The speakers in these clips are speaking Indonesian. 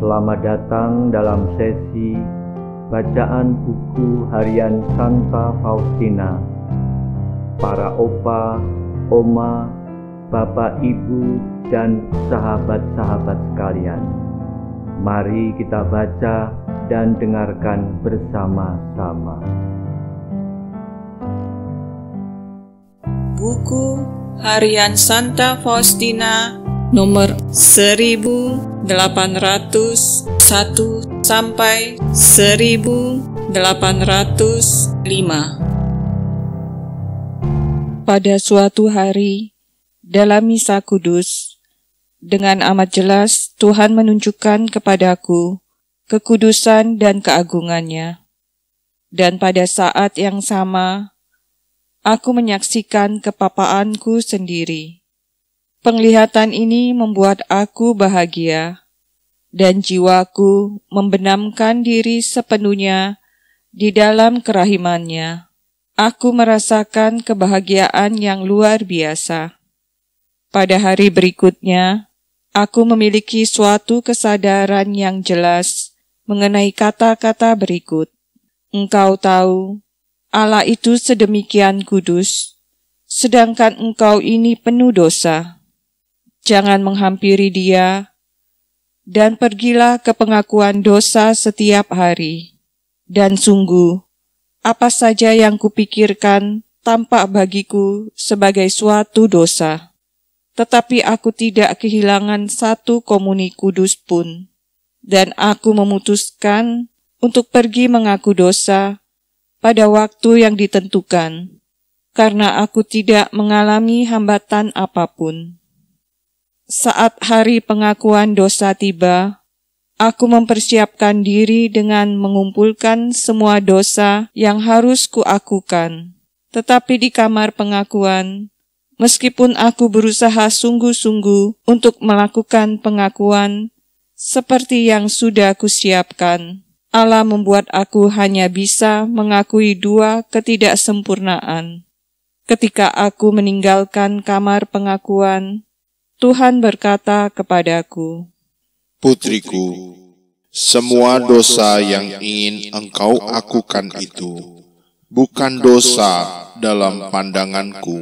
Selamat datang dalam sesi bacaan buku harian Santa Faustina. Para opa, oma, bapak, ibu, dan sahabat-sahabat sekalian, mari kita baca dan dengarkan bersama-sama. Buku harian Santa Faustina nomor 1801 sampai 1805. Pada suatu hari, dalam misa kudus, dengan amat jelas Tuhan menunjukkan kepadaku kekudusan dan keagungannya. Dan pada saat yang sama, aku menyaksikan kepapaanku sendiri. Penglihatan ini membuat aku bahagia, dan jiwaku membenamkan diri sepenuhnya di dalam kerahimannya. Aku merasakan kebahagiaan yang luar biasa. Pada hari berikutnya, aku memiliki suatu kesadaran yang jelas mengenai kata-kata berikut. Engkau tahu, Allah itu sedemikian kudus, sedangkan engkau ini penuh dosa. Jangan menghampiri Dia, dan pergilah ke pengakuan dosa setiap hari. Dan sungguh, apa saja yang kupikirkan tampak bagiku sebagai suatu dosa. Tetapi aku tidak kehilangan satu komuni kudus pun, dan aku memutuskan untuk pergi mengaku dosa pada waktu yang ditentukan, karena aku tidak mengalami hambatan apapun. Saat hari pengakuan dosa tiba, aku mempersiapkan diri dengan mengumpulkan semua dosa yang harus kuakukan. Tetapi di kamar pengakuan, meskipun aku berusaha sungguh-sungguh untuk melakukan pengakuan seperti yang sudah kusiapkan, Allah membuat aku hanya bisa mengakui 2 ketidaksempurnaan. Ketika aku meninggalkan kamar pengakuan, Tuhan berkata kepadaku, "Putriku, semua dosa yang ingin engkau akukan itu bukan dosa dalam pandanganku.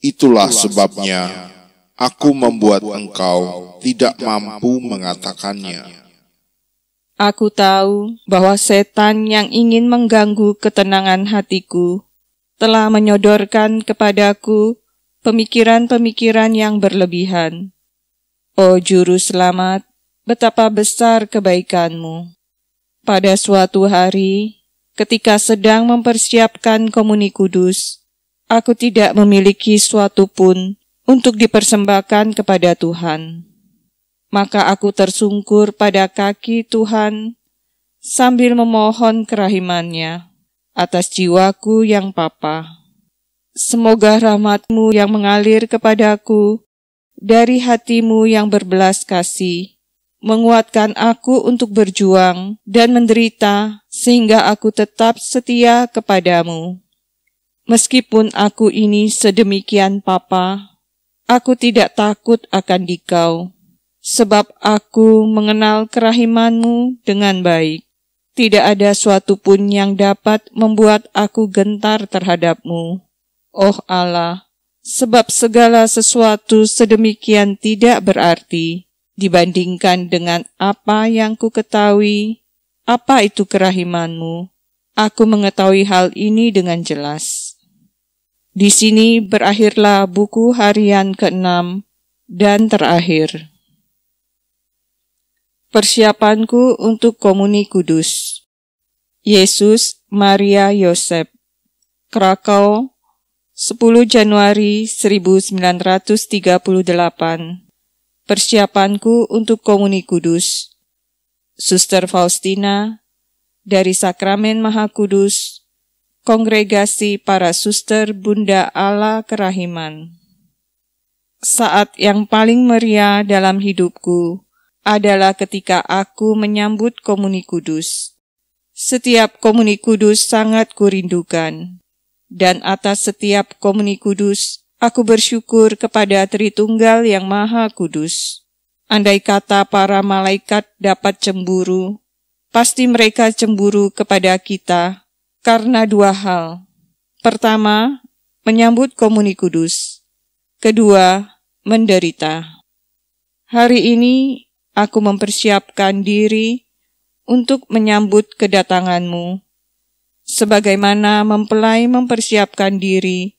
Itulah sebabnya aku membuat engkau tidak mampu mengatakannya." Aku tahu bahwa setan yang ingin mengganggu ketenangan hatiku telah menyodorkan kepadaku pemikiran-pemikiran yang berlebihan. Oh Juru Selamat, betapa besar kebaikan-Mu. Pada suatu hari, ketika sedang mempersiapkan komuni kudus, aku tidak memiliki suatu pun untuk dipersembahkan kepada Tuhan. Maka aku tersungkur pada kaki Tuhan sambil memohon kerahiman-Nya atas jiwaku yang papa. Semoga rahmat-Mu yang mengalir kepadaku dari hati-Mu yang berbelas kasih menguatkan aku untuk berjuang dan menderita sehingga aku tetap setia kepadamu. Meskipun aku ini sedemikian papa, aku tidak takut akan Dikau, sebab aku mengenal kerahiman-Mu dengan baik. Tidak ada suatu pun yang dapat membuat aku gentar terhadap-Mu, oh Allah, sebab segala sesuatu sedemikian tidak berarti dibandingkan dengan apa yang ku ketahui, apa itu kerahiman-Mu. Aku mengetahui hal ini dengan jelas. Di sini berakhirlah buku harian ke-6 dan terakhir. Persiapanku untuk komuni kudus. Yesus, Maria, Yosef, Krakow, 10 Januari 1938. Persiapanku untuk komuni kudus. Suster Faustina, dari Sakramen Maha Kudus, Kongregasi Para Suster Bunda Allah Kerahiman. Saat yang paling meriah dalam hidupku adalah ketika aku menyambut komuni kudus. Setiap komuni kudus sangat kurindukan. Dan atas setiap komuni kudus, aku bersyukur kepada Tritunggal yang Maha Kudus. Andai kata para malaikat dapat cemburu, pasti mereka cemburu kepada kita karena dua hal. Pertama, menyambut komuni kudus. Kedua, menderita. Hari ini aku mempersiapkan diri untuk menyambut kedatanganmu, sebagaimana mempelai mempersiapkan diri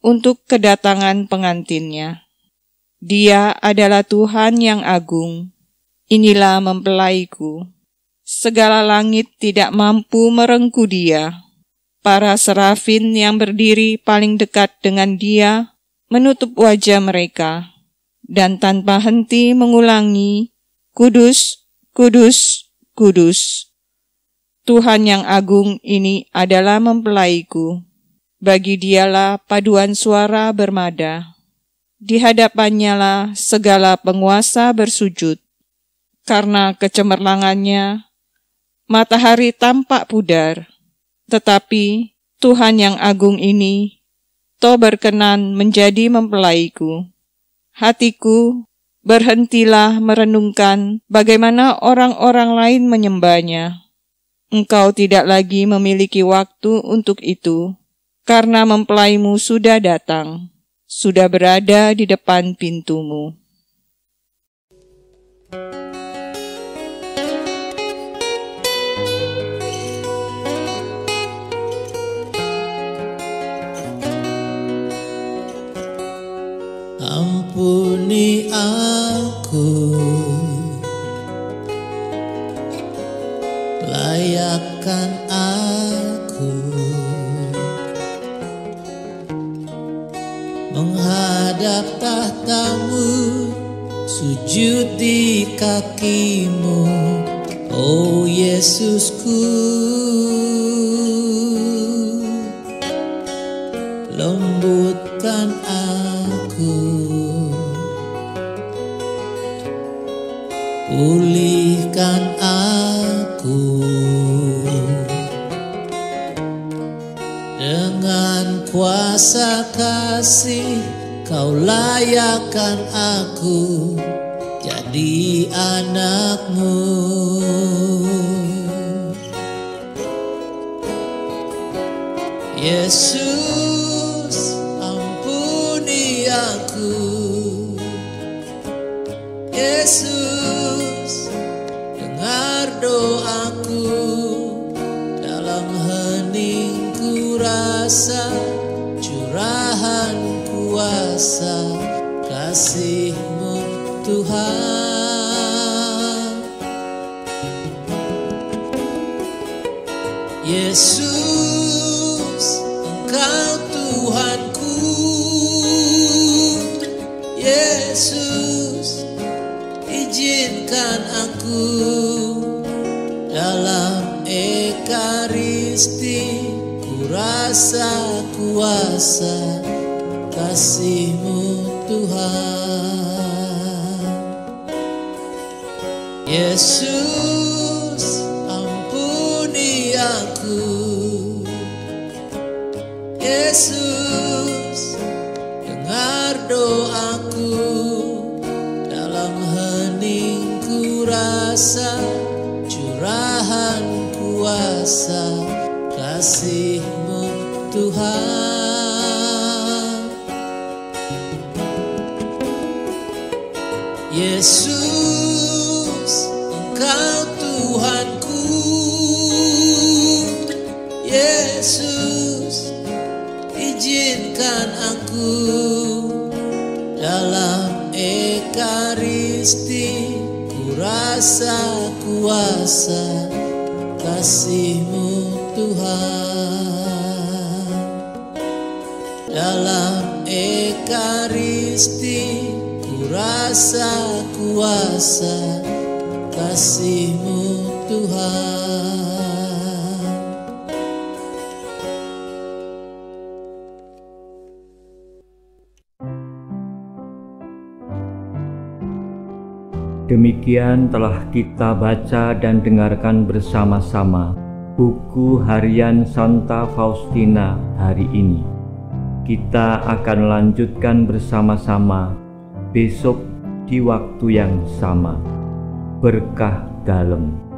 untuk kedatangan pengantinnya. Dia adalah Tuhan yang agung. Inilah mempelaiku. Segala langit tidak mampu merengkuh dia. Para serafin yang berdiri paling dekat dengan dia menutup wajah mereka, dan tanpa henti mengulangi, "Kudus, kudus, kudus." Tuhan yang agung ini adalah mempelaiku. Bagi dialah paduan suara bermada. Di hadapannya lah segala penguasa bersujud. Karena kecemerlangannya, matahari tampak pudar. Tetapi Tuhan yang agung ini toh berkenan menjadi mempelaiku. Hatiku, berhentilah merenungkan bagaimana orang-orang lain menyembahnya. Engkau tidak lagi memiliki waktu untuk itu, karena mempelaimu sudah datang, sudah berada di depan pintumu. Ampuni aku, layakkan aku menghadap tahtamu, sujud di kakimu, oh Yesusku. Lembutkan aku, pulihkan aku, dengan kuasa kasih kau layakkan aku jadi anakmu. Yesus, ampuni aku. Yesus, dengar doaku. Dalam heningku rasa curahan kuasa kasih-Mu Tuhan. Yesus, Engkau Tuhanku. Yesus, izinkan aku dalam ekaristi ku rasa kuasa kasih-Mu Tuhan. Yesus, ampuni aku. Yesus, dengar doaku. Dalam heningku rasa curahan kuasa kasih-Mu Tuhan. Yesus, Engkau Tuhanku. Yesus, izinkan aku dalam ekaristi ku rasa kuasa kasih-Mu Tuhan. Dalam ekaristi ku rasa kuasa kasih-Mu Tuhan. Demikian telah kita baca dan dengarkan bersama-sama buku harian Santa Faustina hari ini. Kita akan lanjutkan bersama-sama besok di waktu yang sama. Berkah dalam.